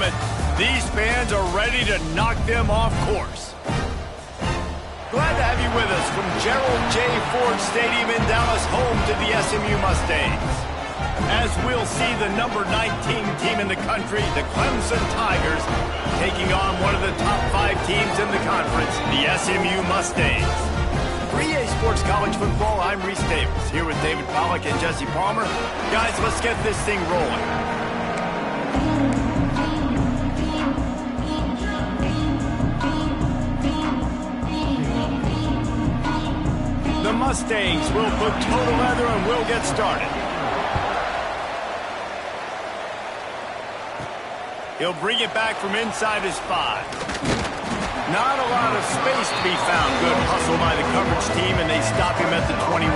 moment. These fans are ready to knock them off course. Glad to have you with us from Gerald J. Ford Stadium in Dallas, home to the SMU Mustangs. As we'll see the number 19 team in the country, the Clemson Tigers, taking on one of the top 5 teams in the conference, the SMU Mustangs. For EA Sports College Football, I'm Reese Davis, here with David Pollack and Jesse Palmer. Guys, let's get this thing rolling. The Mustangs will put total leather and we'll get started. He'll bring it back from inside his 5. Not a lot of space to be found. Good hustle by the coverage team, and they stop him at the 21.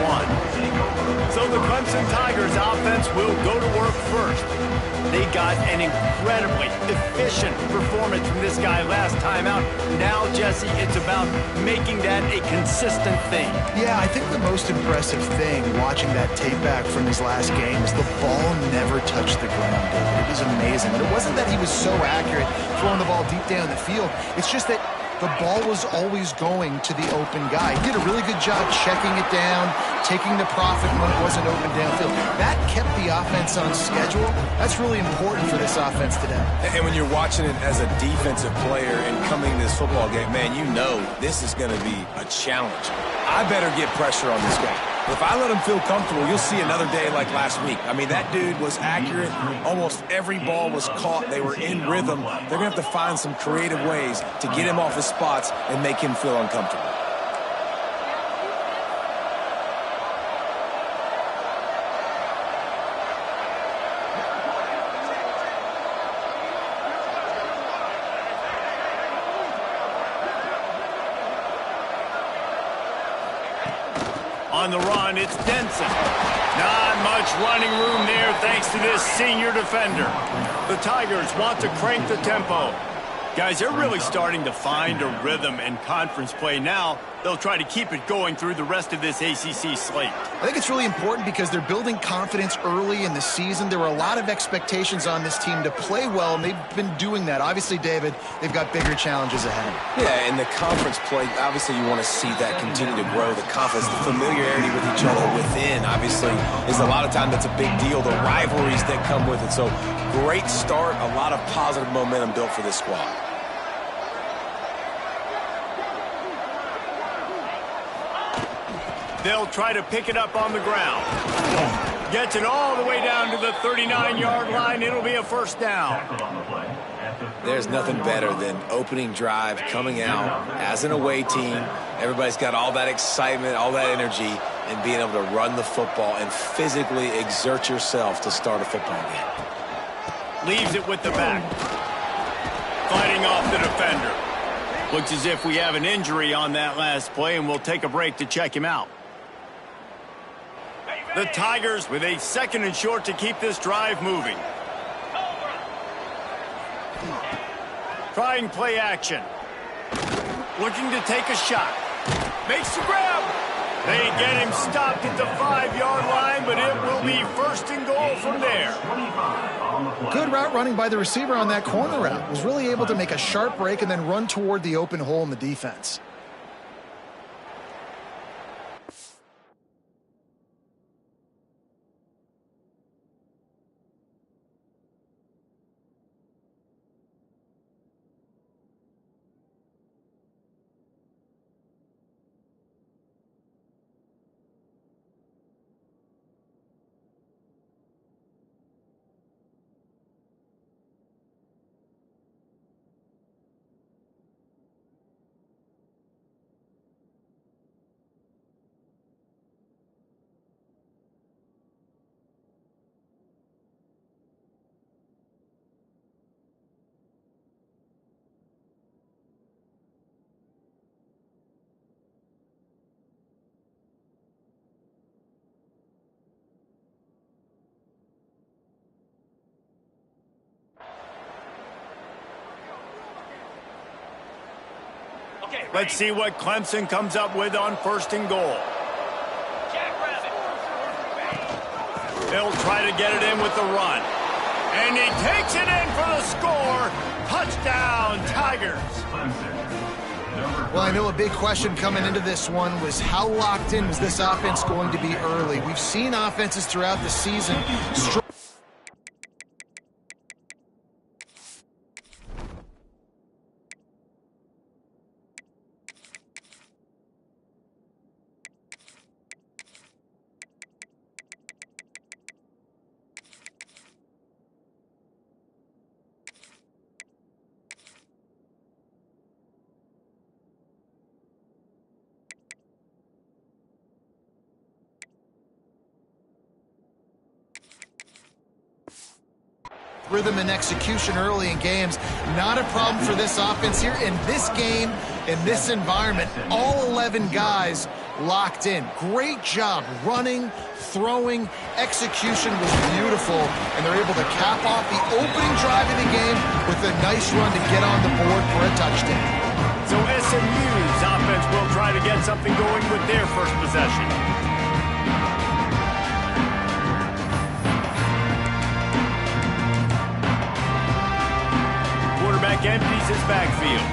So the Clemson Tigers offense will go to work first. They got an incredibly efficient performance from this guy last time out. Now, Jesse, it's about making that a consistent thing. Yeah, I think the most impressive thing watching that tape back from his last game is the ball never touched the ground, David. It was amazing. And it wasn't that he was so accurate throwing the ball deep down the field. It's just that the ball was always going to the open guy. He did a really good job checking it down, taking the profit when it wasn't open downfield. That kept the offense on schedule. That's really important for this offense today. And when you're watching it as a defensive player and coming to this football game, man, you know this is going to be a challenge. I better get pressure on this guy. If I let him feel comfortable, you'll see another day like last week. I mean, that dude was accurate. Almost every ball was caught. They were in rhythm. They're going to have to find some creative ways to get him off his spots and make him feel uncomfortable. On the run, it's Denson. Not much running room there thanks to this senior defender. The Tigers want to crank the tempo. Guys, they're really starting to find a rhythm in conference play now. They'll try to keep it going through the rest of this ACC slate. I think it's really important because they're building confidence early in the season. There were a lot of expectations on this team to play well, and they've been doing that. Obviously, David, they've got bigger challenges ahead. Yeah, in the conference play, obviously you want to see that continue to grow. The confidence, the familiarity with each other within, obviously, is a lot of time that's a big deal. The rivalries that come with it. So, great start, a lot of positive momentum built for this squad. They'll try to pick it up on the ground. Gets it all the way down to the 39-yard line. It'll be a first down. There's nothing better than opening drive, coming out as an away team. Everybody's got all that excitement, all that energy, and being able to run the football and physically exert yourself to start a football game. Leaves it with the back. Fighting off the defender. Looks as if we have an injury on that last play, and we'll take a break to check him out. The Tigers with a 2nd and short to keep this drive moving. Trying play action. Looking to take a shot. Makes the grab. They get him stopped at the 5-yard line, but it will be 1st and goal from there. Good route running by the receiver on that corner route. Was really able to make a sharp break and then run toward the open hole in the defense. Let's see what Clemson comes up with on 1st and goal. They'll try to get it in with the run. And he takes it in for the score. know a big question coming into this one was how locked in was this offense going to be early? We've seen offenses throughout the season rhythm and execution early in games. Not a problem for this offense here. In this game, in this environment, all 11 guys locked in. Great job running, throwing, execution was beautiful, and they're able to cap off the opening drive of the game with a nice run to get on the board for a touchdown. So SMU's offense will try to get something going with their first possession. Quarterback empties his backfield.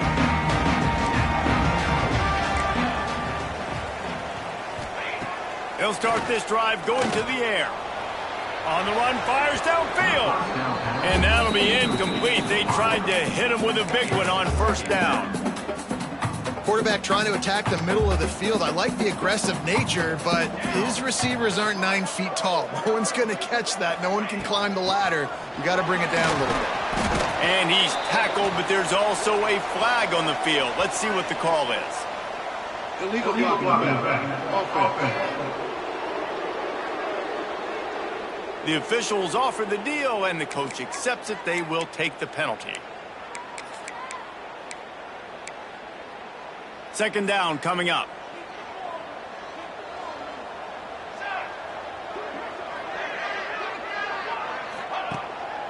He'll start this drive going to the air. On the run, fires downfield. And that'll be incomplete. They tried to hit him with a big one on first down. Quarterback trying to attack the middle of the field. I like the aggressive nature, but his receivers aren't 9 feet tall. No one's going to catch that. No one can climb the ladder. You got to bring it down a little bit. And he's tackled, but there's also a flag on the field. Let's see what the call is. Illegal blocking. Offense. The officials offer the deal, and the coach accepts it. They will take the penalty. Second down coming up.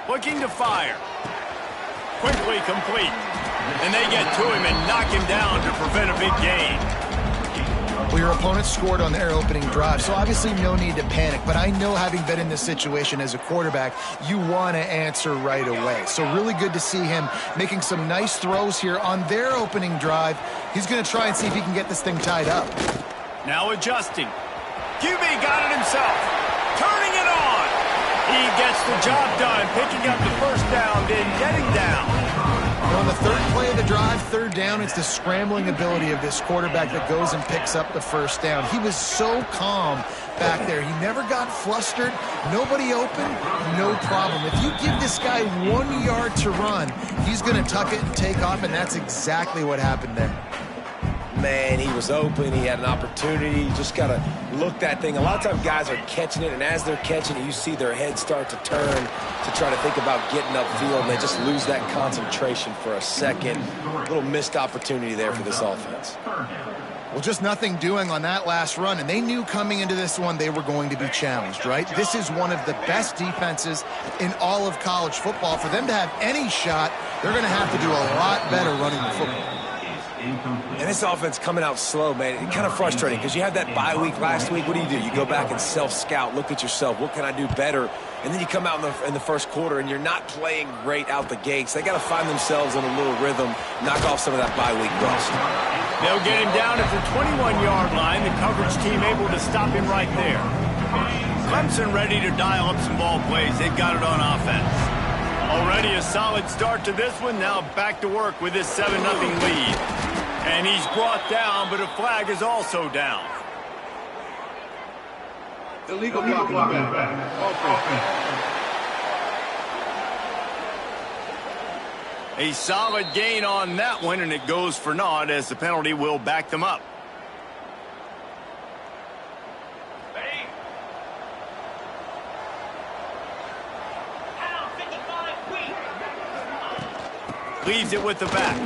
Looking to fire. Quickly complete. And they get to him and knock him down to prevent a big gain. Well, your opponent scored on their opening drive, so obviously no need to panic. But I know, having been in this situation as a quarterback, you want to answer right away. So really good to see him making some nice throws here on their opening drive. He's going to try and see if he can get this thing tied up. Now adjusting. QB got it himself. Turning it on. He gets the job done, picking up the first down, then getting down. On the third play of the drive, third down, it's the scrambling ability of this quarterback that goes and picks up the first down. He was so calm back there. He never got flustered. Nobody open, no problem. If you give this guy 1 yard to run, he's going to tuck it and take off, and that's exactly what happened there. Man, he was open. He had an opportunity. You just got to look that thing. A lot of times guys are catching it, and as they're catching it, you see their heads start to turn to try to think about getting upfield, and they just lose that concentration for a second. A little missed opportunity there for this offense. Well, just nothing doing on that last run, and they knew coming into this one they were going to be challenged, right? This is one of the best defenses in all of college football. For them to have any shot, they're going to have to do a lot better running the football. And this offense coming out slow, man. It's kind of frustrating because you had that bye week last week. What do? You go back and self-scout, look at yourself. What can I do better? And then you come out in the first quarter, and you're not playing great out the gates. They got to find themselves in a little rhythm, knock off some of that bye week rust. They'll get him down at the 21-yard line. The coverage team able to stop him right there. Clemson ready to dial up some ball plays. They've got it on offense. Already a solid start to this one. Now back to work with this 7-0 lead. And he's brought down, but a flag is also down. Illegal blocking. Offense. A solid gain on that one, and it goes for naught as the penalty will back them up. Leaves it with the back.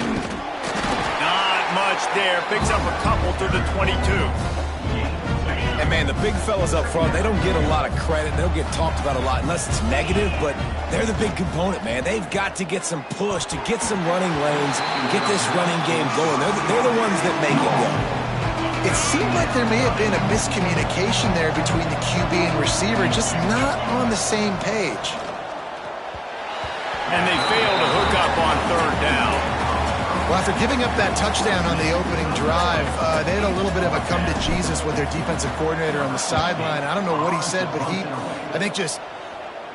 Not much there. Picks up a couple to the 22. And, man, the big fellas up front, they don't get a lot of credit. They don't get talked about a lot unless it's negative, but they're the big component, man. They've got to get some push, to get some running lanes, get this running game going. They're the ones that make it go. It seemed like there may have been a miscommunication there between the QB and receiver, just not on the same page. And they fail to hook up on third down. Well, after giving up that touchdown on the opening drive, they had a little bit of a come to Jesus with their defensive coordinator on the sideline. I don't know what he said, but he, I think, just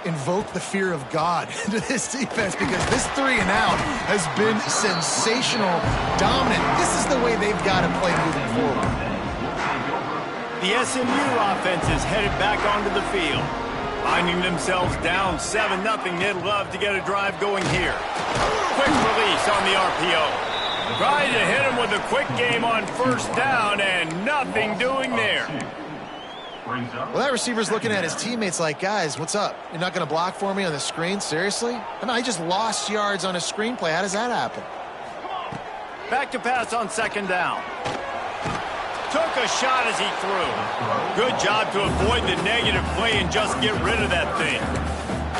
invoked the fear of God into this defense, because this 3 and out has been sensational, dominant. This is the way they've got to play moving forward. The SMU offense is headed back onto the field. Finding themselves down 7-0, they'd love to get a drive going here. Quick release on the RPO. Trying to hit him with a quick game on first down, and nothing doing there. Well, that receiver's looking at his teammates like, guys, what's up? You're not going to block for me on the screen? Seriously? I mean, I just lost yards on a screenplay. How does that happen? Back to pass on second down. Took a shot as he threw. Good job to avoid the negative play and just get rid of that thing.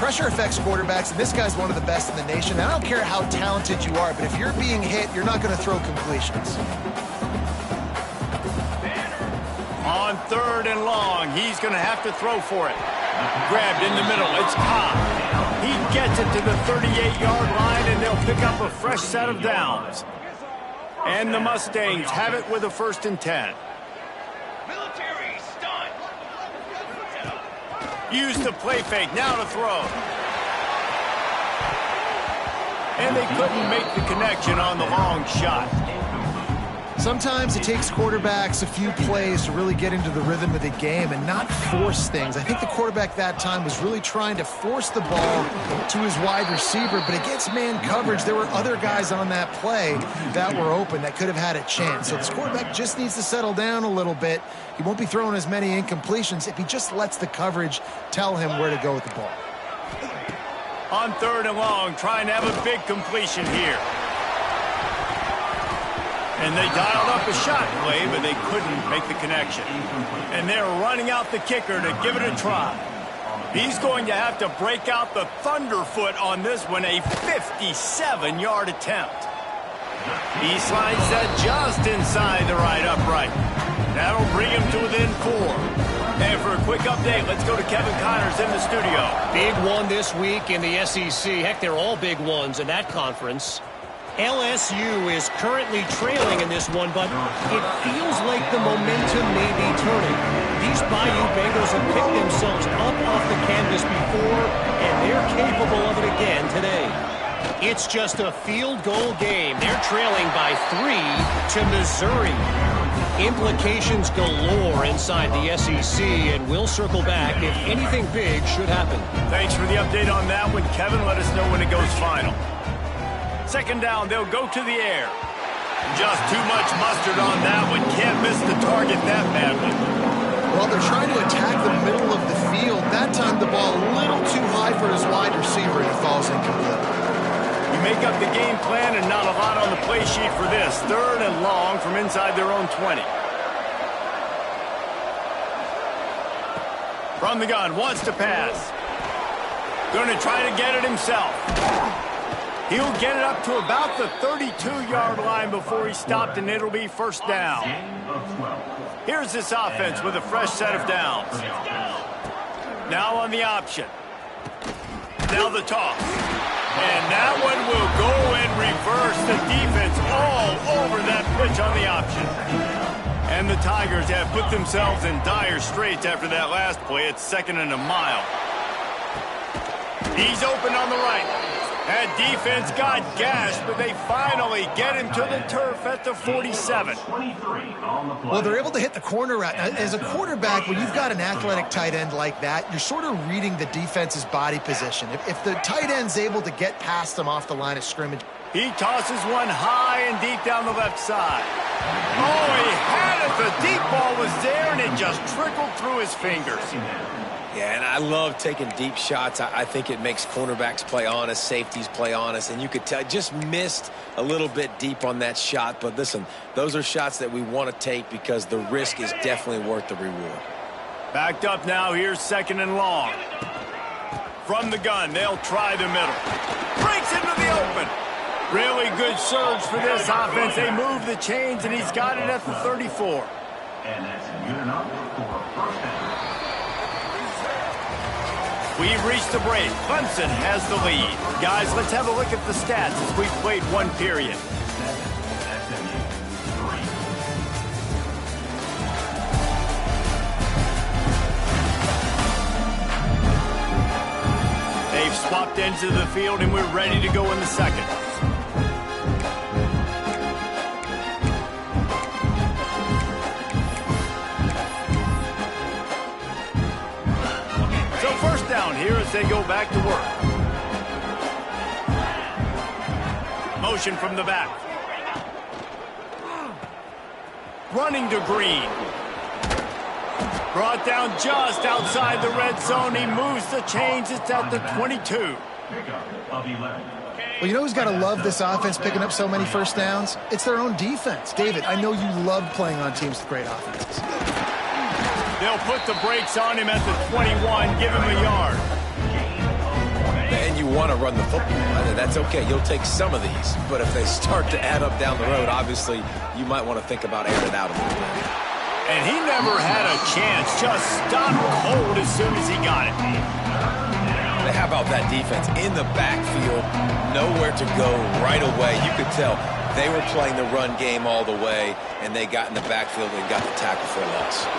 Pressure affects quarterbacks, and this guy's one of the best in the nation. I don't care how talented you are, but if you're being hit, you're not going to throw completions. On 3rd and long, he's going to have to throw for it. Grabbed in the middle, it's Cobb. He gets it to the 38-yard line, and they'll pick up a fresh set of downs. And the Mustangs have it with a 1st and 10. Military stunt. Use the play fake, now to throw. And they couldn't make the connection on the long shot. Sometimes it takes quarterbacks a few plays to really get into the rhythm of the game and not force things. I think the quarterback that time was really trying to force the ball to his wide receiver, but against man coverage, there were other guys on that play that were open that could have had a chance. So this quarterback just needs to settle down a little bit. He won't be throwing as many incompletions if he just lets the coverage tell him where to go with the ball. On 3rd and long, trying to have a big completion here. And they dialed up a shot play, but they couldn't make the connection. And they're running out the kicker to give it a try. He's going to have to break out the thunderfoot on this one, a 57-yard attempt. He slides that just inside the right upright. That'll bring him to within 4. And for a quick update, let's go to Kevin Connors in the studio. Big one this week in the SEC. Heck, they're all big ones in that conference. LSU is currently trailing in this one, but it feels like the momentum may be turning. These Bayou Bengals have picked themselves up off the canvas before, and they're capable of it again today. It's just a field goal game. They're trailing by 3 to Missouri. Implications galore inside the SEC, and we'll circle back if anything big should happen. Thanks for the update on that one, Kevin. Let us know when it goes final. Second down, they'll go to the air. Just too much mustard on that one. Can't miss the target that badly. Well, they're trying to attack the middle of the field. That time the ball a little too high for his wide receiver, and it falls incomplete. You make up the game plan and not a lot on the play sheet for this. 3rd and long from inside their own 20. From the gun, wants to pass. Going to try to get it himself. He'll get it up to about the 32-yard line before he stopped, and it'll be 1st down. Here's this offense with a fresh set of downs. Now on the option. Now the toss. And that one will go and reverse the defense all over that pitch on the option. And the Tigers have put themselves in dire straits after that last play. It's 2nd and a mile. He's open on the right. That defense got gashed, but they finally get him to the turf at the 47. Well, they're able to hit the corner route. Now, as a quarterback, when you've got an athletic tight end like that, you're sort of reading the defense's body position. If the tight end's able to get past them off the line of scrimmage. He tosses one high and deep down the left side. Oh, he had it. The deep ball was there, and it just trickled through his fingers. Yeah, and I love taking deep shots. I think it makes cornerbacks play honest, safeties play honest, and you could tell just missed a little bit deep on that shot. But listen, those are shots that we want to take because the risk is definitely worth the reward. Backed up now. Here's 2nd and long. From the gun, they'll try the middle. Breaks into the open. Really good surge for this offense. They move the chains, and he's got it at the 34. And that's good enough for a 1st down. We've reached the break. Clemson has the lead. Guys, let's have a look at the stats as we've played one period. They've swapped ends of the field, and we're ready to go in the second. So first down here as they go back to work. Motion from the back. Running to Green. Brought down just outside the red zone. He moves the chains. It's at the 22. Well, you know who's got to love this offense picking up so many first downs? It's their own defense. David, I know you love playing on teams with great offenses. They'll put the brakes on him at the 21, give him a yard. And you want to run the football. That's okay. You'll take some of these. But if they start to add up down the road, obviously, you might want to think about airing it out a little bit. And he never had a chance. Just stopped cold as soon as he got it. How about that defense in the backfield? Nowhere to go right away. You could tell they were playing the run game all the way, and they got in the backfield and got the tackle for a loss.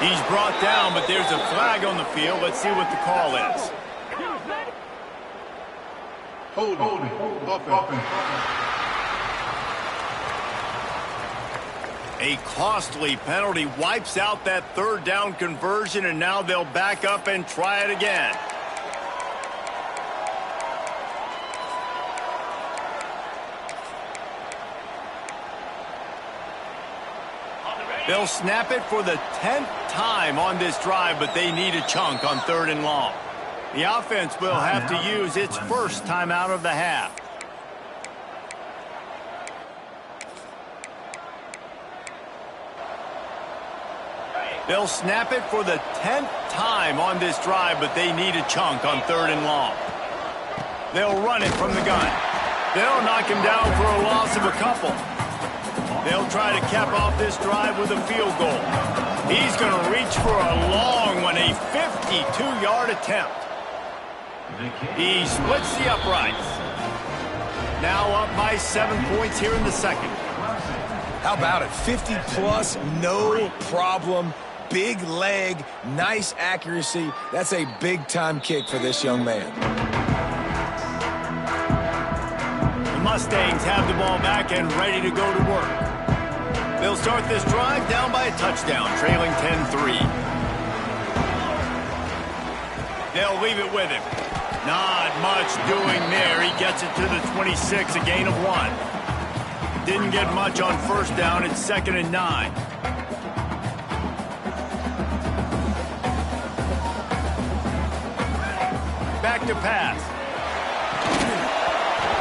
He's brought down, but there's a flag on the field. Let's see what the call is. Holding. Offense. A costly penalty wipes out that third down conversion, and now they'll back up and try it again. They'll snap it for the 10th time on this drive, but they need a chunk on 3rd and long. The offense will have to use its first timeout of the half. They'll snap it for the 10th time on this drive, but they need a chunk on 3rd and long. They'll run it from the gun. They'll knock him down for a loss of a couple. They'll try to cap off this drive with a field goal. He's going to reach for a long one, a 52-yard attempt. He splits the uprights. Now up by 7 points here in the second. How about it? 50-plus, no problem. Big leg, nice accuracy. That's a big-time kick for this young man. The Mustangs have the ball back and ready to go to work. They'll start this drive down by a touchdown, trailing 10-3. They'll leave it with him. Not much doing there. He gets it to the 26, a gain of 1. Didn't get much on first down. It's 2nd and 9. Back to pass.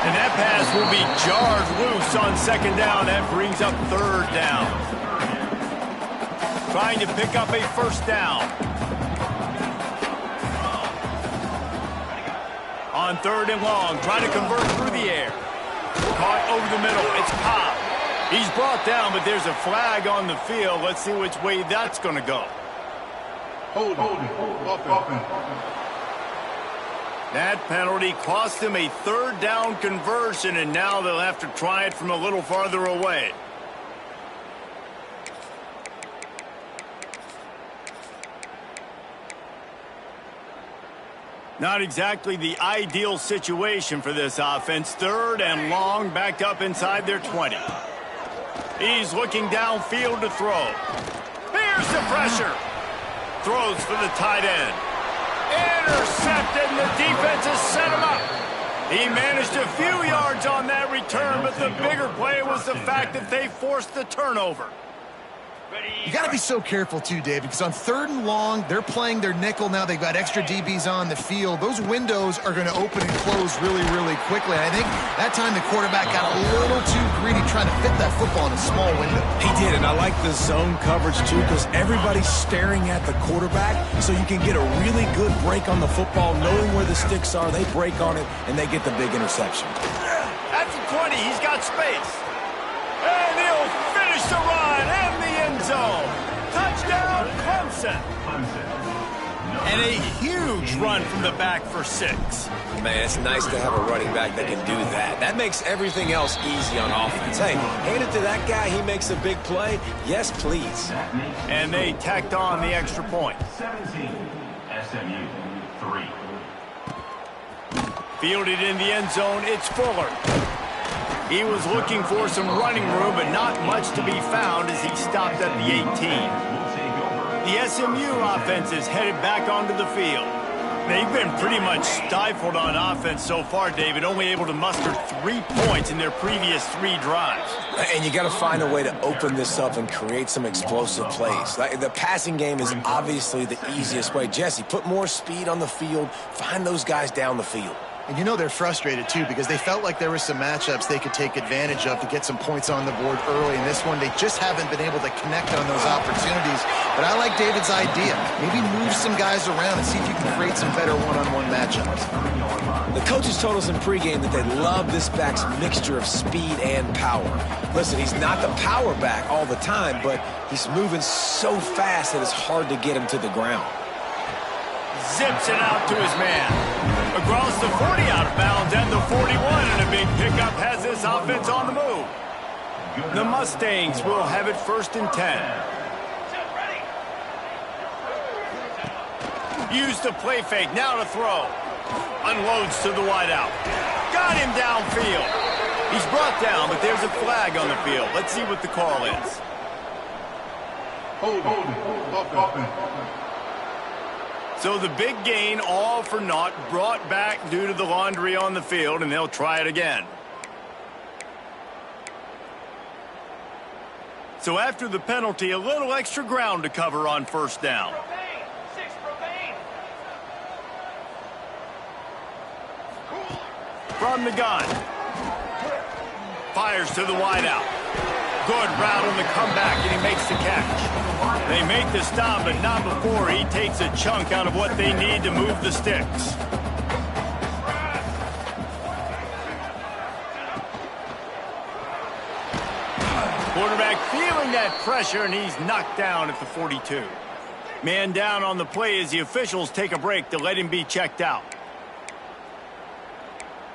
And that pass will be jarred loose on 2nd down. That brings up 3rd down. Trying to pick up a first down. On 3rd and long, trying to convert through the air. Caught over the middle. It's Cobb. He's brought down, but there's a flag on the field. Let's see which way that's going to go. Holding. Offense. That penalty cost him a 3rd down conversion, and now they'll have to try it from a little farther away. Not exactly the ideal situation for this offense. 3rd and long, backed up inside their 20. He's looking downfield to throw. Here's the pressure. Throws for the tight end. Intercepted, and the defense has set him up. He managed a few yards on that return, but the bigger play was the fact that they forced the turnover. You got to be so careful, too, David, because on 3rd and long, they're playing their nickel now. They've got extra DBs on the field. Those windows are going to open and close really, really quickly. And I think that time the quarterback got a little too greedy trying to fit that football in a small window. He did, and I like the zone coverage, too, because everybody's staring at the quarterback, so you can get a really good break on the football, knowing where the sticks are. They break on it, and they get the big interception. At the 20, he's got space. And he'll finish the run in the end zone. Touchdown, Clemson. And a huge run from the back for 6. Man, it's nice to have a running back that can do that. That makes everything else easy on offense. Hey, hand it to that guy. He makes a big play. Yes, please. And they tacked on the extra point. 17, SMU 3. Fielded in the end zone, it's Fuller. He was looking for some running room, but not much to be found as he stopped at the 18. The SMU offense is headed back onto the field. They've been pretty much stifled on offense so far, David, only able to muster 3 points in their previous 3 drives. And you got to find a way to open this up and create some explosive plays. Like, the passing game is obviously the easiest way. Jesse, put more speed on the field. Find those guys down the field. And you know they're frustrated, too, because they felt like there were some matchups they could take advantage of to get some points on the board early. In this one, they just haven't been able to connect on those opportunities. But I like David's idea. Maybe move some guys around and see if you can create some better one-on-one matchups. The coaches told us in pregame that they love this back's mixture of speed and power. Listen, he's not the power back all the time, but he's moving so fast that it's hard to get him to the ground. Zips it out to his man. Across the 40 out of bounds and the 41, and a big pickup has this offense on the move. The Mustangs will have it 1st and 10. Use the play fake, now to throw. Unloads to the wideout. Got him downfield. He's brought down, but there's a flag on the field. Let's see what the call is. Hold it. So the big gain, all for naught, brought back due to the laundry on the field, and they'll try it again. So after the penalty, a little extra ground to cover on 1st down. From the gun. Fires to the wideout. Good route on the comeback, and he makes the catch. They make the stop, but not before he takes a chunk out of what they need to move the sticks. Quarterback feeling that pressure, and he's knocked down at the 42. Man down on the play as the officials take a break to let him be checked out.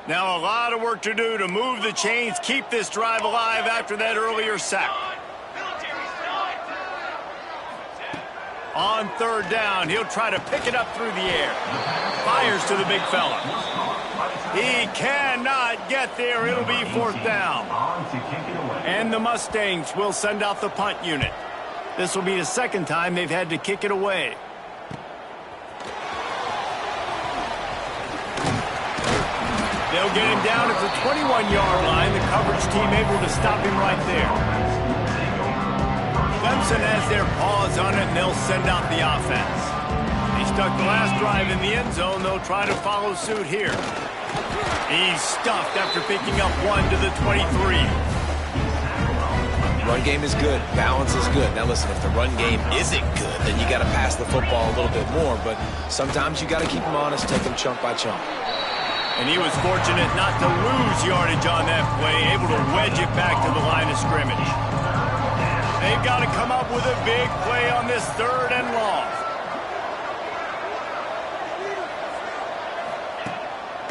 Now a lot of work to do to move the chains, keep this drive alive after that earlier sack. On 3rd down, he'll try to pick it up through the air. Fires to the big fella. He cannot get there. It'll be 4th down. And the Mustangs will send out the punt unit. This will be the 2nd time they've had to kick it away. They'll get him down at the 21-yard line. The coverage team able to stop him right there. Clemson has their paws on it, and they'll send out the offense. He stuck the last drive in the end zone. They'll try to follow suit here. He's stuffed after picking up 1 to the 23. Run game is good. Balance is good. Now listen, if the run game isn't good, then you got to pass the football a little bit more. But sometimes you got to keep them honest, take them chunk by chunk. And he was fortunate not to lose yardage on that play, able to wedge it back to the line of scrimmage. They've got to come up with a big play on this 3rd and long.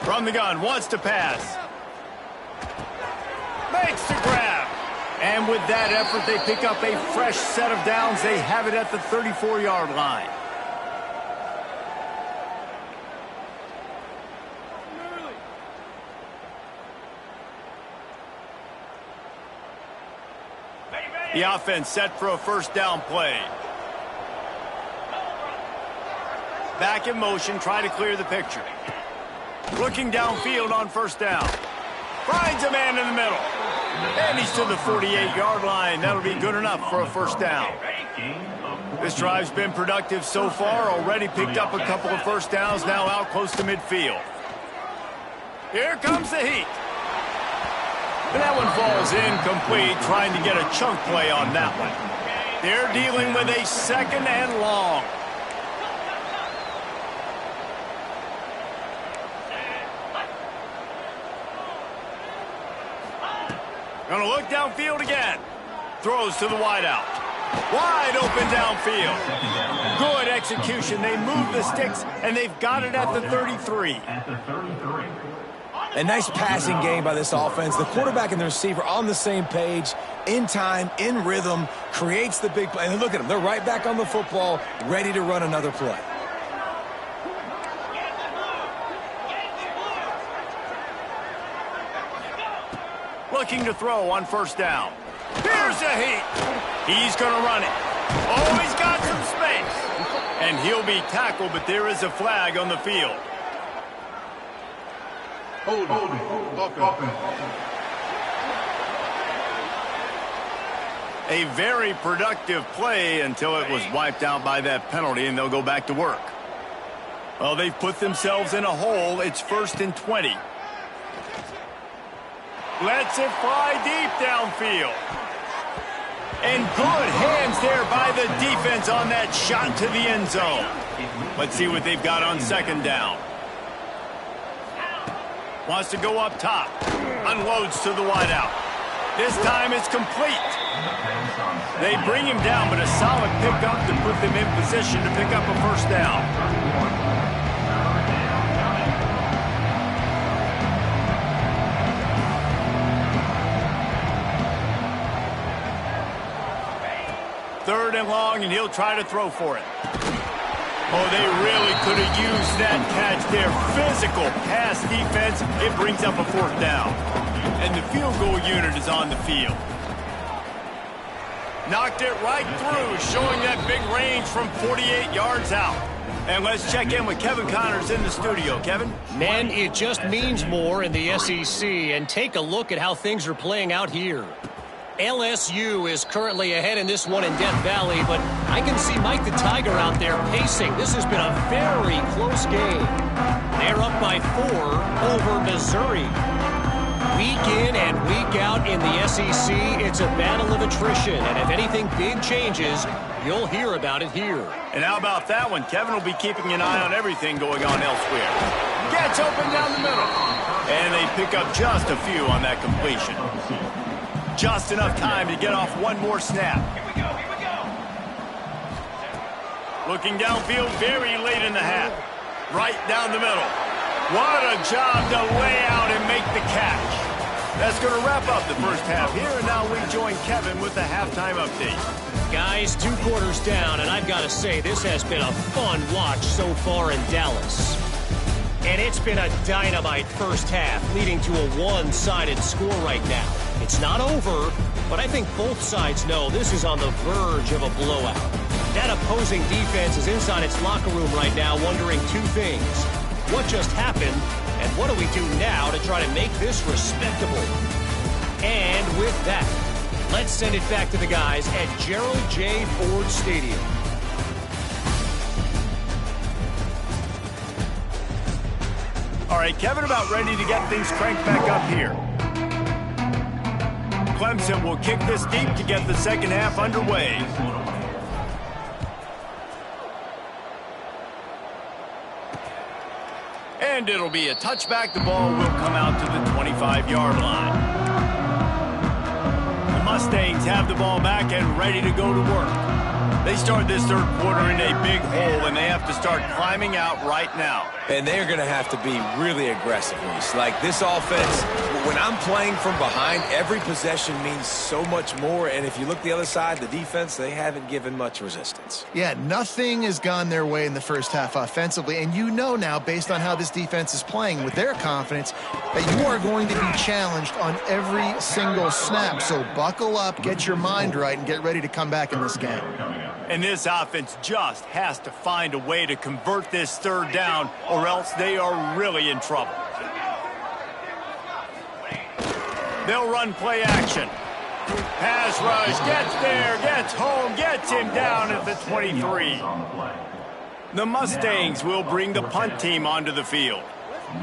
From the gun, wants to pass. Makes the grab. And with that effort, they pick up a fresh set of downs. They have it at the 34-yard line. The offense set for a 1st down play. Back in motion, try to clear the picture. Looking downfield on 1st down. Finds a man in the middle. And he's to the 48-yard line. That'll be good enough for a 1st down. This drive's been productive so far. Already picked up a couple of 1st downs, now out close to midfield. Here comes the heat. And that one falls incomplete, trying to get a chunk play on that one. They're dealing with a 2nd and long. Gonna look downfield again. Throws to the wideout. Wide open downfield. Good execution. They move the sticks, and they've got it at the 33. A nice passing game by this offense. The quarterback and the receiver on the same page, in time, in rhythm, creates the big play. And look at them. They're right back on the football, ready to run another play. looking to throw on first down. Here's a heat. He's going to run it. Oh, he's got some space. And he'll be tackled, but there is a flag on the field. Hold it. A very productive play until it was wiped out by that penalty, and they'll go back to work. Well, they've put themselves in a hole. It's 1st and 20. Lets it fly deep downfield. And good hands there by the defense on that shot to the end zone. Let's see what they've got on second down. Wants to go up top. Unloads to the wideout. This time it's complete. They bring him down, but a solid pickup to put them in position to pick up a first down. Third and long, and he'll try to throw for it. Oh, they really could have used that catch there. Physical pass defense. It brings up a fourth down. And the field goal unit is on the field. Knocked it right through, showing that big range from 48 yards out. And let's check in with Kevin Connors in the studio. Kevin? Men, it just means more in the SEC, and take a look at how things are playing out here. LSU is currently ahead in this one in Death Valley, but I can see Mike the Tiger out there pacing. This has been a very close game. They're up by 4 over Missouri. Week in and week out in the SEC, it's a battle of attrition, and if anything big changes, you'll hear about it here. And how about that one? Kevin will be keeping an eye on everything going on elsewhere. Gets open down the middle. And they pick up just a few on that completion. Just enough time to get off one more snap. Here we go. Looking downfield very late in the half. Right down the middle. What a job to lay out and make the catch. That's going to wrap up the first half here, and now we join Kevin with the halftime update. Guys, 2 quarters down, and I've got to say, this has been a fun watch so far in Dallas. And it's been a dynamite first half, leading to a one-sided score right now. It's not over, but I think both sides know this is on the verge of a blowout. That opposing defense is inside its locker room right now wondering 2 things. What just happened, and what do we do now to try to make this respectable? And with that, let's send it back to the guys at Gerald J. Ford Stadium. All right, Kevin, about ready to get things cranked back up here. Clemson will kick this deep to get the second half underway. And it'll be a touchback. The ball will come out to the 25-yard line. The Mustangs have the ball back and ready to go to work. They start this third quarter in a big hole, and they have to start climbing out right now. And they're going to have to be really aggressive, Reese. Like this offense, when I'm playing from behind, every possession means so much more. And if you look the other side, the defense, they haven't given much resistance. Yeah, nothing has gone their way in the first half offensively. And you know now, based on how this defense is playing with their confidence, that you are going to be challenged on every single snap. So buckle up, get your mind right, and get ready to come back in this game. And this offense just has to find a way to convert this third down, or else they are really in trouble. They'll run play action. Pass rush, gets there, gets home, gets him down at the 23. The Mustangs will bring the punt team onto the field.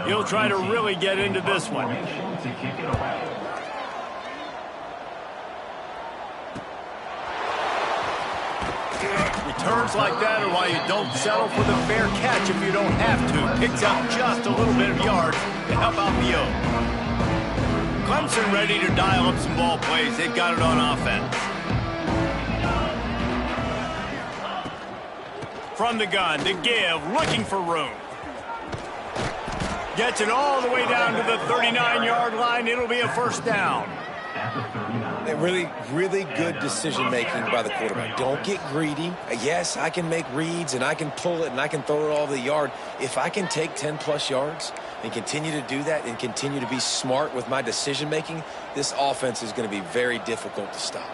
He'll try to really get into this one. Returns like that are why you don't settle for the fair catch if you don't have to. Picks up just a little bit of yards to help out the O. Clemson ready to dial up some ball plays. They've got it on offense. From the gun, to give, looking for room. Gets it all the way down to the 39-yard line. It'll be a first down. Really, really good decision-making by the quarterback. Don't get greedy. Yes, I can make reads, and I can pull it, and I can throw it all the yard. If I can take 10-plus yards, and continue to do that and continue to be smart with my decision-making, this offense is going to be very difficult to stop.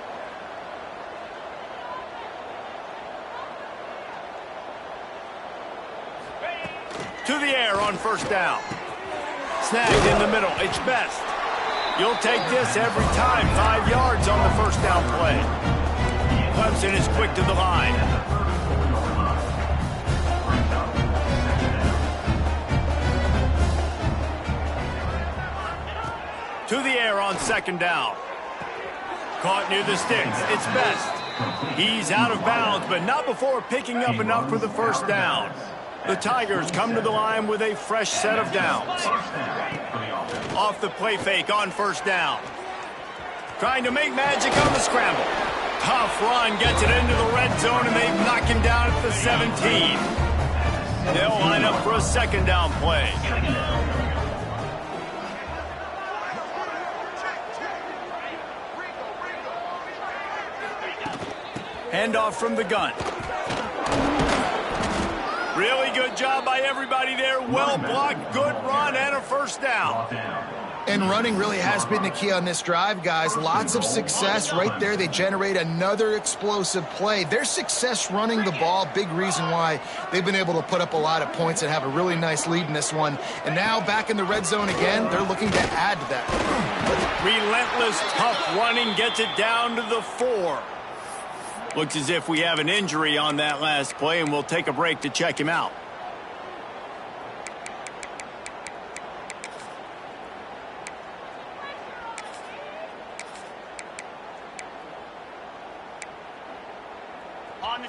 To the air on first down. Snagged in the middle. It's best. You'll take this every time. 5 yards on the first down play. Clemson is quick to the line. To the air on second down. Caught near the sticks. It's best. He's out of bounds, but not before picking up enough for the first down. The Tigers come to the line with a fresh set of downs. Off the play fake on first down. Trying to make magic on the scramble. Tough run gets it into the red zone, and they knock him down at the 17. They'll line up for a second down play. Handoff from the gun. Really good job by everybody there. Well blocked, good run, and a first down. And running really has been the key on this drive, guys. Lots of success right there. They generate another explosive play. Their success running the ball, big reason why they've been able to put up a lot of points and have a really nice lead in this one. And now back in the red zone again, they're looking to add to that. Relentless, tough running gets it down to the 4. Looks as if we have an injury on that last play, and we'll take a break to check him out.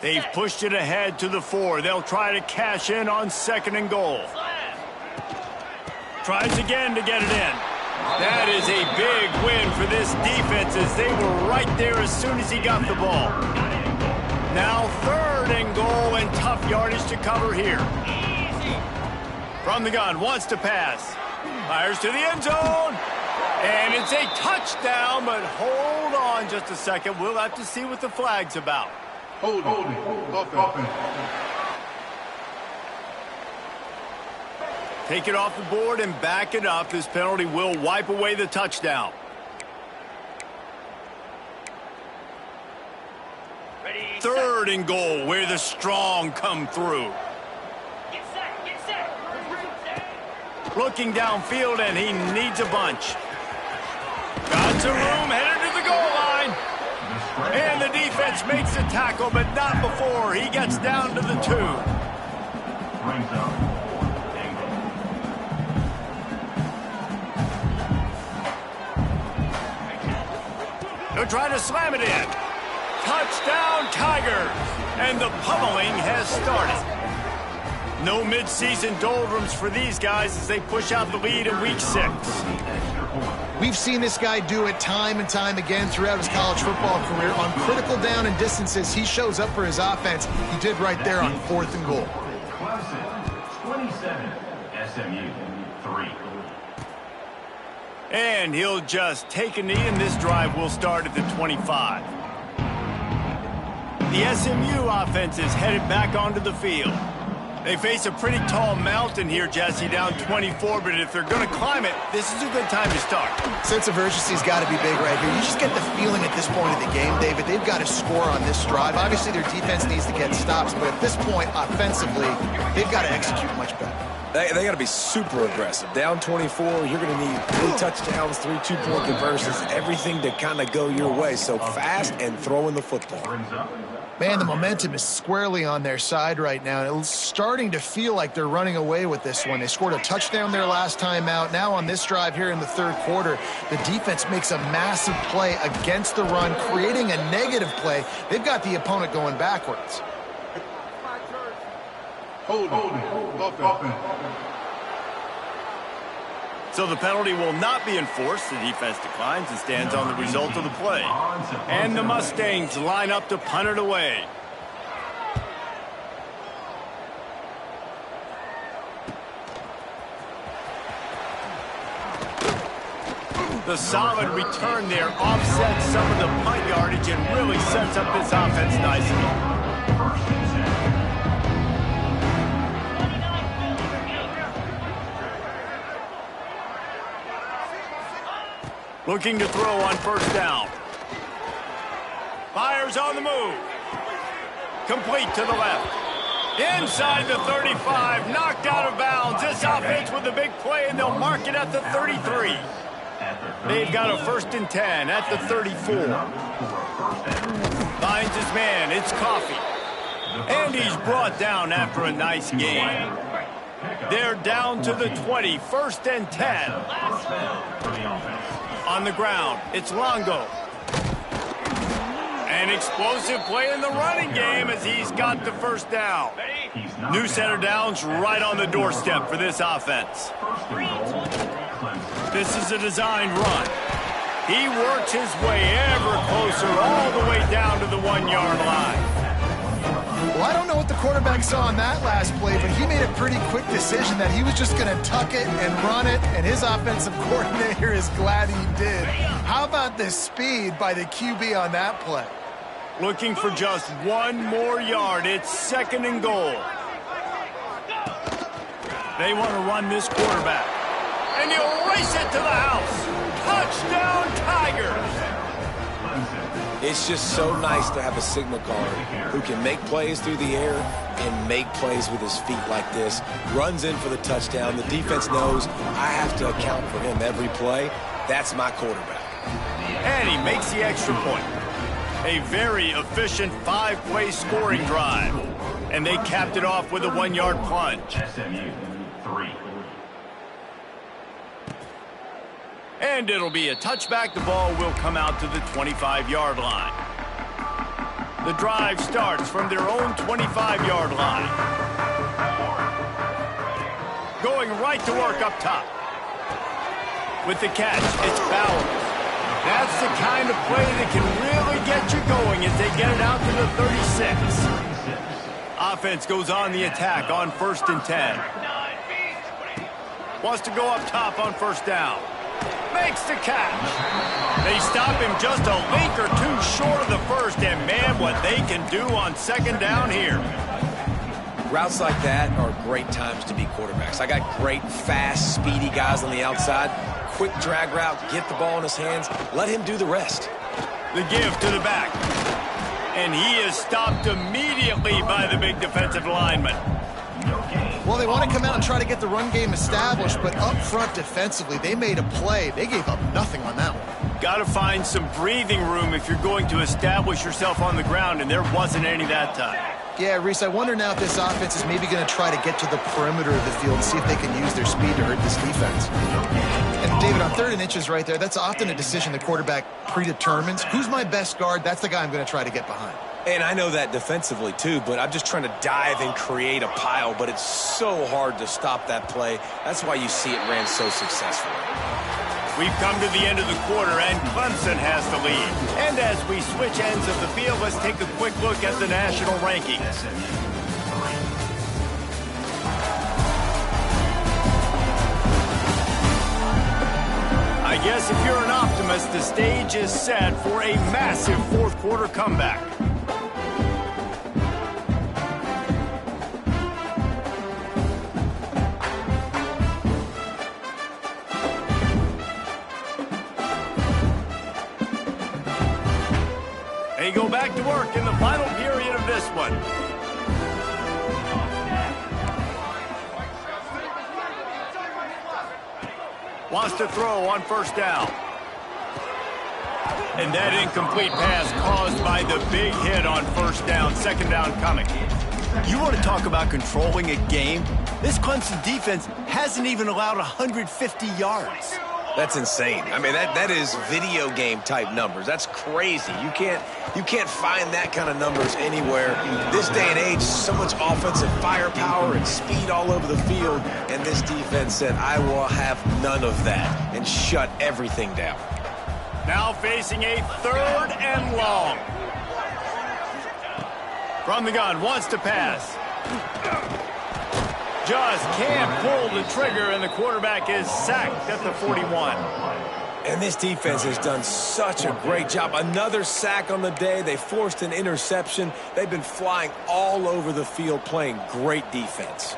They've pushed it ahead to the 4. They'll try to cash in on second and goal. Tries again to get it in. That is a big win for this defense, as they were right there as soon as he got the ball. Now third and goal, and tough yardage to cover here. From the gun, wants to pass. Fires to the end zone. And it's a touchdown, but hold on just a second. We'll have to see what the flag's about. Hold it. Offense. Take it off the board and back it up. This penalty will wipe away the touchdown. Third and goal, where the strong come through. Get set. Looking downfield, and he needs a bunch. Got some room, headed to the goal line. And the defense makes the tackle, but not before he gets down to the 2. They're trying to slam it in. Touchdown, Tigers! And the pummeling has started. No midseason doldrums for these guys as they push out the lead in Week 6. We've seen this guy do it time and time again throughout his college football career. On critical down and distances, he shows up for his offense. He did right there on 4th and goal. Clemson, 27. SMU, 3. And he'll just take a knee, and this drive will start at the 25. The SMU offense is headed back onto the field. They face a pretty tall mountain here, Jesse, down 24, but if they're going to climb it, this is a good time to start. Sense of urgency's got to be big right here. You just get the feeling at this point of the game, David, they've got to score on this drive. Obviously, their defense needs to get stops, but at this point, offensively, they've got to execute much better. They got to be super aggressive. Down 24, you're going to need 3 touchdowns, 3 two-point conversions, everything to kind of go your way. So fast and throwing the football. Man, the momentum is squarely on their side right now. It's starting to feel like they're running away with this one. They scored a touchdown their last time out. Now on this drive here in the 3rd quarter, the defense makes a massive play against the run, creating a negative play. They've got the opponent going backwards. Hold it. Offense. So the penalty will not be enforced. The defense declines and stands on the result of the play. And the Mustangs line up to punt it away. The solid return there offsets some of the punt yardage and really sets up this offense nicely. Looking to throw on first down. Fires on the move. Complete to the left. Inside the 35, knocked out of bounds. This offense with a big play, and they'll mark it at the 33. They've got a 1st and 10 at the 34. Finds his man, it's Coffee. And he's brought down after a nice gain. They're down to the 20, 1st and 10. On the ground, it's Longo. An explosive play in the running game as he's got the first down. New set of downs right on the doorstep for this offense. This is a designed run. He works his way ever closer all the way down to the 1-yard line. Well, I don't know what the quarterback saw on that last play, but he made a pretty quick decision that he was just going to tuck it and run it, and his offensive coordinator is glad he did. How about the speed by the QB on that play? Looking for just 1 more yard. It's 2nd and goal. They want to run this quarterback. And he'll race it to the house. Touchdown, Tigers! It's just so nice to have a signal caller who can make plays through the air and make plays with his feet like this. Runs in for the touchdown. The defense knows I have to account for him every play. That's my quarterback. And he makes the extra point. A very efficient 5-play scoring drive. And they capped it off with a 1-yard plunge. SMU 3. And it'll be a touchback. The ball will come out to the 25-yard line. The drive starts from their own 25-yard line. Going right to work up top. With the catch, it's Bowers. That's the kind of play that can really get you going as they get it out to the 36. Offense goes on the attack on 1st and 10. Wants to go up top on first down. Makes the catch. They stop him just a link or two short of the first, and man, what they can do on 2nd down here. Routes like that are great times to be quarterbacks. I got great, fast, speedy guys on the outside. Quick drag route, get the ball in his hands, let him do the rest. The give to the back. And he is stopped immediately by the big defensive lineman. Well, they want to come out and try to get the run game established, but up front defensively, they made a play. They gave up nothing on that one. Got to find some breathing room if you're going to establish yourself on the ground, and there wasn't any that time. Yeah, Reese, I wonder now if this offense is maybe going to try to get to the perimeter of the field and see if they can use their speed to hurt this defense. And, David, on 3rd and inches right there, that's often a decision the quarterback predetermines. Who's my best guard? That's the guy I'm going to try to get behind. And I know that defensively, too, but I'm just trying to dive and create a pile, but it's so hard to stop that play. That's why you see it ran so successfully. We've come to the end of the quarter, and Clemson has the lead. And as we switch ends of the field, let's take a quick look at the national rankings. I guess if you're an optimist, the stage is set for a massive 4th quarter comeback. They go back to work in the final period of this one. Wants to throw on first down. And that incomplete pass caused by the big hit on first down. 2nd down coming. You want to talk about controlling a game? This Clemson defense hasn't even allowed 150 yards. That's insane. I mean, that is video game type numbers. That's crazy. You can't find that kind of numbers anywhere. This day and age, so much offensive firepower and speed all over the field, and this defense said, I will have none of that, and shut everything down. Now facing a 3rd and long. From the gun, wants to pass. Just can't pull the trigger, and the quarterback is sacked at the 41. And this defense has done such a great job. Another sack on the day. They forced an interception. They've been flying all over the field playing great defense.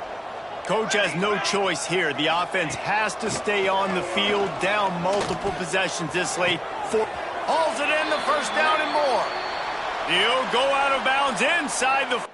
Coach has no choice here. The offense has to stay on the field, down multiple possessions this late. Hauls it in, the first down and more. He'll go out of bounds inside the...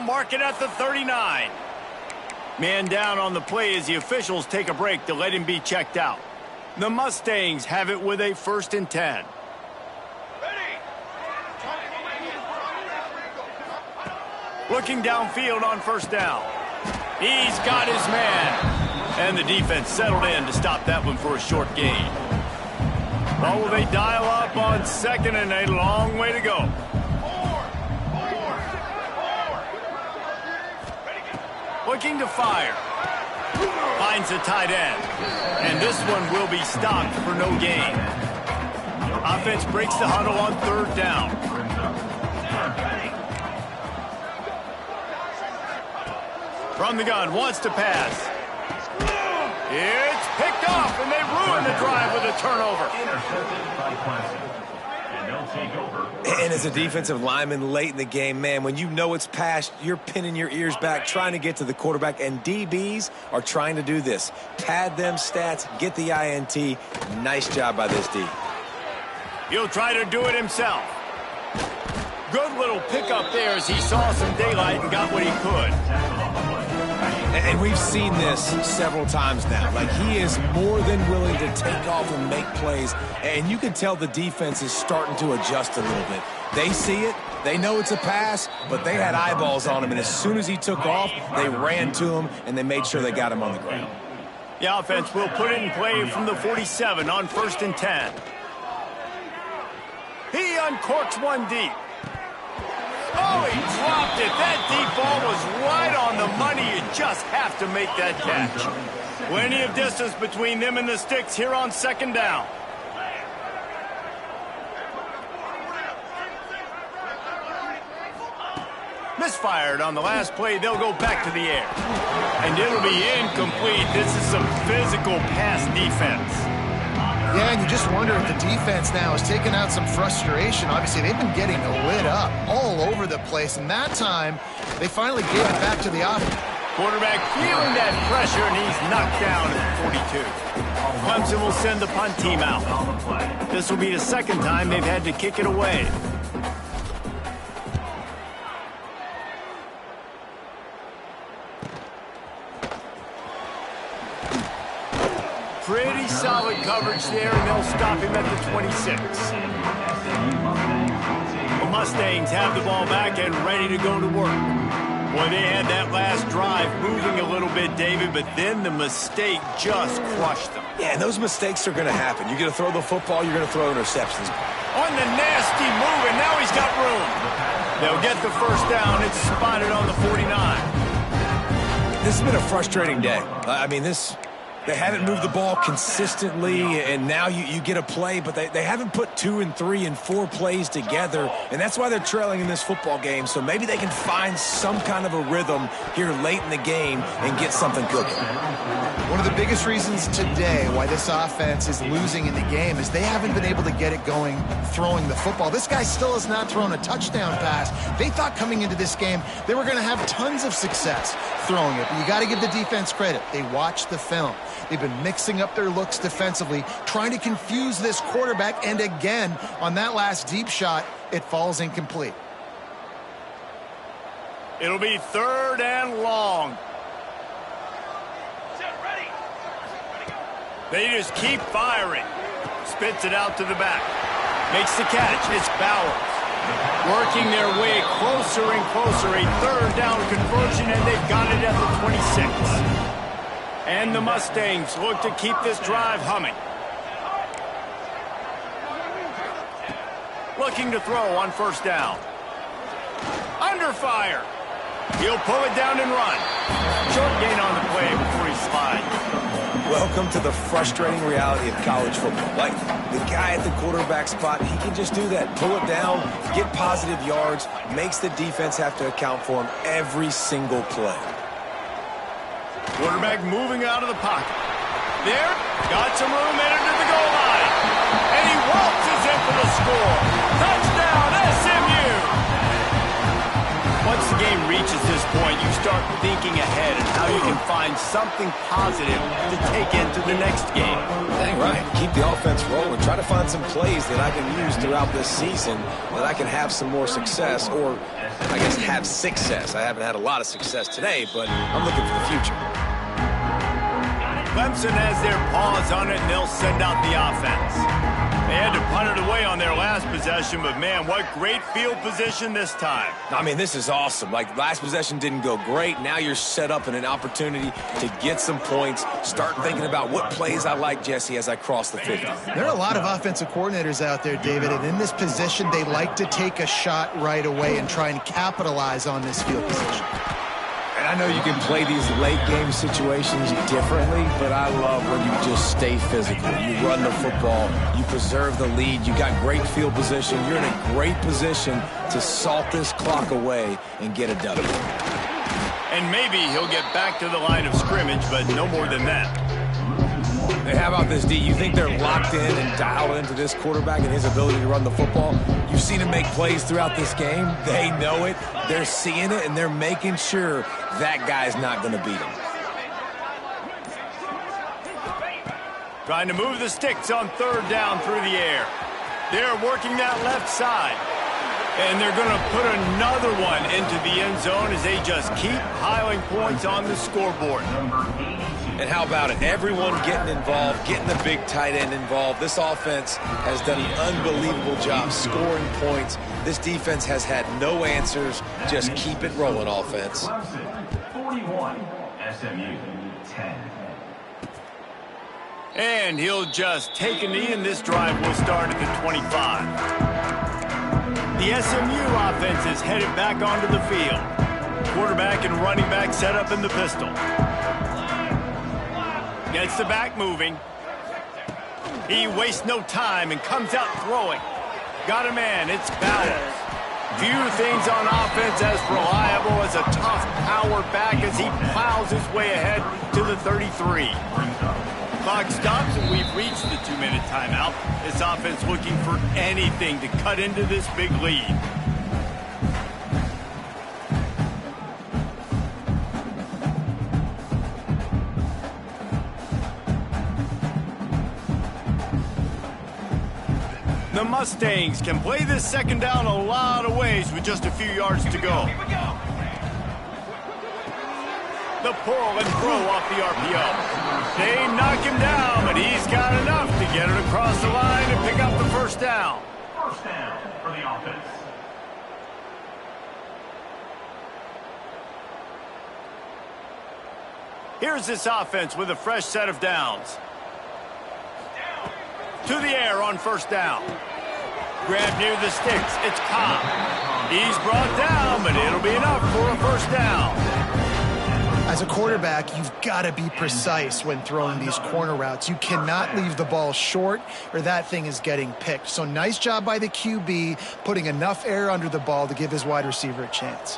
Mark it at the 39. Man down on the play as the officials take a break to let him be checked out. The Mustangs have it with a 1st and 10. Looking downfield on 1st down. He's got his man. And the defense settled in to stop that one for a short gain. Oh, will they dial up on 2nd and a long way to go. Looking to fire. Finds the tight end. And this one will be stopped for no gain. Offense breaks the huddle on 3rd down. From the gun, wants to pass. It's picked off, and they ruin the drive with a turnover. Intercepted by Clemson. And they'll take over. And as a defensive lineman late in the game, man, when you know it's passed, you're pinning your ears back, trying to get to the quarterback, and DBs are trying to do this. Pad them stats, get the INT. Nice job by this D. He'll try to do it himself. Good little pickup there as he saw some daylight and got what he could. And we've seen this several times now. Like, he is more than willing to take off and make plays. And you can tell the defense is starting to adjust a little bit. They see it. They know it's a pass, but they had eyeballs on him. And as soon as he took off, they ran to him, and they made sure they got him on the ground. The offense will put it in play from the 47 on 1st and 10. He uncorks one deep. Oh, he dropped it. That deep ball was right on the money. You just have to make that catch. Plenty of distance between them and the sticks here on 2nd down. Misfired on the last play. They'll go back to the air. And it'll be incomplete. This is some physical pass defense. Yeah, and you just wonder if the defense now is taking out some frustration. Obviously, they've been getting lit up all over the place, and that time, they finally gave it back to the offense. Quarterback feeling that pressure, and he's knocked down at 42. Clemson will send the punt team out. This will be the 2nd time they've had to kick it away. Pretty solid coverage there, and they'll stop him at the 26. The Mustangs have the ball back and ready to go to work. Boy, they had that last drive moving a little bit, David, but then the mistake just crushed them. Yeah, and those mistakes are going to happen. You're going to throw the football, you're going to throw interceptions. On the nasty move, and now he's got room. They'll get the 1st down. It's spotted on the 49. This has been a frustrating day. I mean, they haven't moved the ball consistently, and now you get a play, but they haven't put 2 and 3 and 4 plays together, and that's why they're trailing in this football game. So maybe they can find some kind of a rhythm here late in the game and get something cooking. One of the biggest reasons today why this offense is losing in the game is they haven't been able to get it going throwing the football. This guy still has not thrown a touchdown pass. They thought coming into this game they were going to have tons of success throwing it, but you got to give the defense credit. They watched the film. They've been mixing up their looks defensively, trying to confuse this quarterback, and again, on that last deep shot, it falls incomplete. It'll be 3rd and long. They just keep firing. Spits it out to the back. Makes the catch. It's Bowers. Working their way closer and closer. A third down conversion, and they've got it at the 26. And the Mustangs look to keep this drive humming. Looking to throw on first down. Under fire. He'll pull it down and run. Short gain on the play before he slides. Welcome to the frustrating reality of college football. Like, the guy at the quarterback spot, he can just do that. Pull it down, get positive yards, makes the defense have to account for him every single play. Quarterback moving out of the pocket. There, got some room, entered to the goal line. And he waltzes in for the score. Touchdown, SMU! Once the game reaches this point, you start thinking ahead and how you can find something positive to take into the next game. Dang right. Keep the offense rolling. Try to find some plays that I can use throughout this season that I can have some more success, or I guess have success. I haven't had a lot of success today, but I'm looking for the future. Clemson has their paws on it, and they'll send out the offense. They had to punt it away on their last possession, but man, what great field position this time. I mean, this is awesome. Like, last possession didn't go great. Now you're set up in an opportunity to get some points. Start thinking about what plays I like, Jesse, as I cross the 50. There are a lot of offensive coordinators out there, David, and in this position, they like to take a shot right away and try and capitalize on this field position. And I know you can play these late-game situations differently, but I love when you just stay physical. You run the football, you preserve the lead, you got great field position, you're in a great position to salt this clock away and get a W. And maybe he'll get back to the line of scrimmage, but no more than that. Hey, how about this, D? You think they're locked in and dialed into this quarterback and his ability to run the football? You've seen him make plays throughout this game. They know it. They're seeing it, and they're making sure that guy's not going to beat him. Trying to move the sticks on third down through the air. They're working that left side. And they're going to put another one into the end zone as they just keep piling points on the scoreboard. And how about it? Everyone getting involved, getting the big tight end involved. This offense has done an unbelievable job scoring points. This defense has had no answers. Just keep it rolling, offense. 41, SMU 10. And he'll just take a knee, and this drive will start at the 25. The SMU offense is headed back onto the field. Quarterback and running back set up in the pistol. Gets the back moving. He wastes no time and comes out throwing. Got a man. It's Bowers. Few things on offense as reliable as a tough power back as he plows his way ahead to the 33. Clock stops and we've reached the 2-minute timeout. This offense looking for anything to cut into this big lead. The Mustangs can play this second down a lot of ways with just a few yards to go. The pull and throw off the RPO. They knock him down, but he's got enough to get it across the line and pick up the first down. First down for the offense. Here's this offense with a fresh set of downs. To the air on first down. Grab near the sticks. It's Cobb. He's brought down, but it'll be enough for a first down. As a quarterback, you've got to be precise when throwing these corner routes. You cannot leave the ball short or that thing is getting picked. So nice job by the QB putting enough air under the ball to give his wide receiver a chance.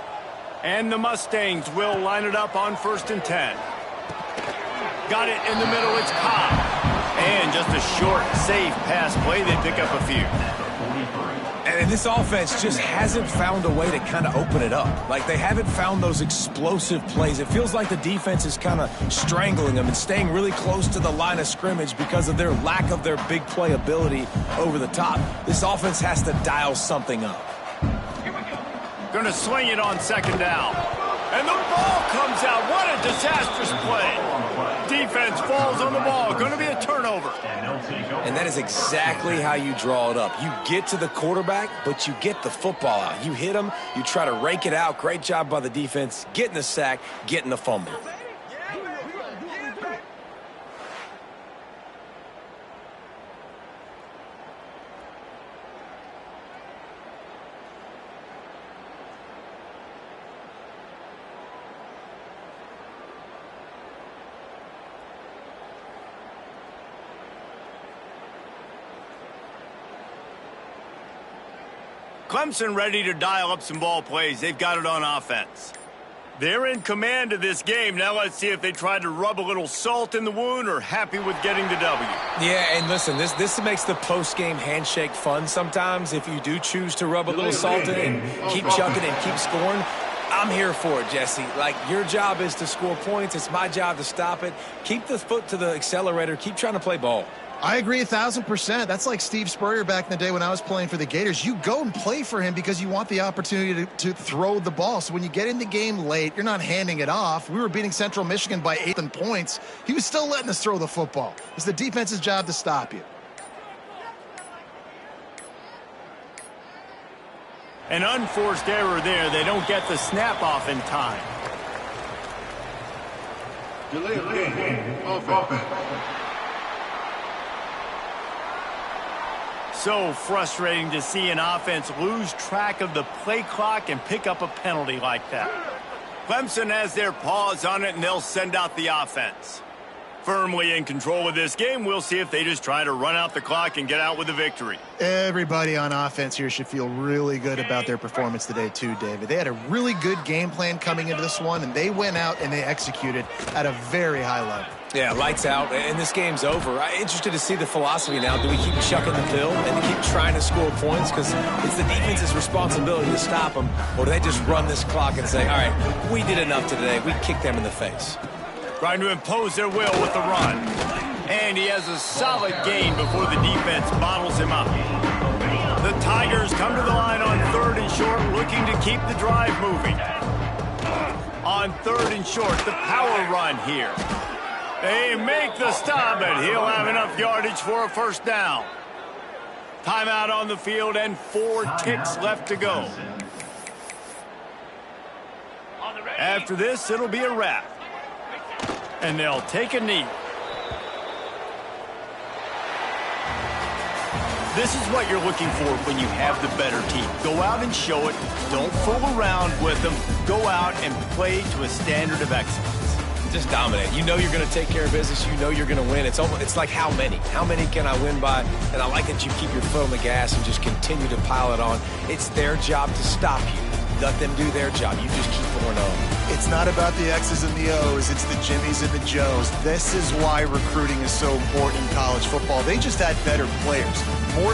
And the Mustangs will line it up on 1st and 10. Got it in the middle. It's Cobb. And just a short, safe pass play. They pick up a few. And this offense just hasn't found a way to kind of open it up. Like, they haven't found those explosive plays. It feels like the defense is kind of strangling them and staying really close to the line of scrimmage because of their lack of their big play ability over the top. This offense has to dial something up. Going to sling it on second down. And the ball comes out. What a disastrous play. Defense falls on the ball. Going to be a turnover. And that is exactly how you draw it up. You get to the quarterback, but you get the football out. You hit him. You try to rake it out. Great job by the defense. Getting the sack, getting the fumble. Clemson ready to dial up some ball plays. They've got it on offense. They're in command of this game. Now let's see if they try to rub a little salt in the wound or happy with getting the W. Yeah, and listen, this makes the post-game handshake fun sometimes. If you do choose to rub a little salt in and keep chucking and keep scoring, I'm here for it, Jesse. Like, your job is to score points. It's my job to stop it. Keep the foot to the accelerator. Keep trying to play ball. I agree 1,000%. That's like Steve Spurrier back in the day when I was playing for the Gators. You go and play for him because you want the opportunity to throw the ball. So when you get in the game late, you're not handing it off. We were beating Central Michigan by 8 points. He was still letting us throw the football. It's the defense's job to stop you. An unforced error there. They don't get the snap off in time. Delay of game. Offense. So frustrating to see an offense lose track of the play clock and pick up a penalty like that. Clemson has their paws on it, and they'll send out the offense. Firmly in control of this game, we'll see if they just try to run out the clock and get out with a victory. Everybody on offense here should feel really good about their performance today too, David. They had a really good game plan coming into this one, and they went out and they executed at a very high level. Yeah, lights out, and this game's over. I'm interested to see the philosophy now. Do we keep chucking the pill and keep trying to score points? Because it's the defense's responsibility to stop them. Or do they just run this clock and say, all right, we did enough today. We kicked them in the face. Trying to impose their will with the run. And he has a solid gain before the defense bottles him up. The Tigers come to the line on 3rd and short, looking to keep the drive moving. On 3rd and short, the power run here. They make the stop, and he'll have enough yardage for a first down. Timeout on the field and 4 ticks left to go. After this, it'll be a wrap. And they'll take a knee. This is what you're looking for when you have the better team. Go out and show it. Don't fool around with them. Go out and play to a standard of excellence. Just dominate. You know you're going to take care of business. You know you're going to win. It's like how many? How many can I win by? And I like that you keep your foot on the gas and just continue to pile it on. It's their job to stop you. Let them do their job. You just keep pouring on. It's not about the X's and the O's. It's the Jimmies and the Joes. This is why recruiting is so important in college football. They just had better players. More